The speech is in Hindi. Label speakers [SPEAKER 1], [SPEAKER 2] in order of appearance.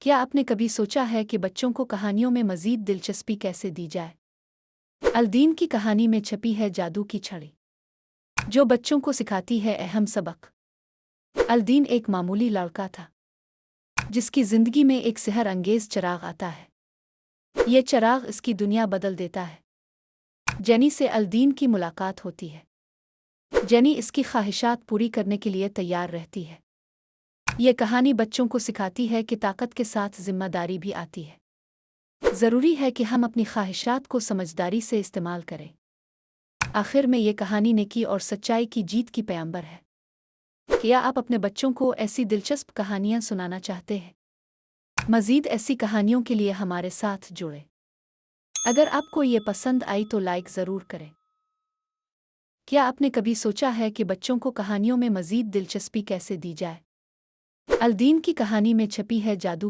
[SPEAKER 1] क्या आपने कभी सोचा है कि बच्चों को कहानियों में मज़ीद दिलचस्पी कैसे दी जाए? अलदीन की कहानी में छपी है जादू की छड़ी, जो बच्चों को सिखाती है अहम सबक। अलदीन एक मामूली लड़का था, जिसकी ज़िंदगी में एक सिहर अंगेज़ चिराग आता है। ये चिराग इसकी दुनिया बदल देता है। जेनी से अलदीन की मुलाकात होती है। जेनी इसकी ख्वाहिशात पूरी करने के लिए तैयार रहती है। ये कहानी बच्चों को सिखाती है कि ताकत के साथ जिम्मेदारी भी आती है। ज़रूरी है कि हम अपनी ख्वाहिशात को समझदारी से इस्तेमाल करें। आखिर में ये कहानी नेकी और सच्चाई की जीत की पैगंबर है। क्या आप अपने बच्चों को ऐसी दिलचस्प कहानियाँ सुनाना चाहते हैं? मज़ीद ऐसी कहानियों के लिए हमारे साथ जुड़ें। अगर आपको ये पसंद आई तो लाइक ज़रूर करें। क्या आपने कभी सोचा है कि बच्चों को कहानियों में मज़ीद दिलचस्पी कैसे दी जाए? अलदीन की कहानी में छपी है जादू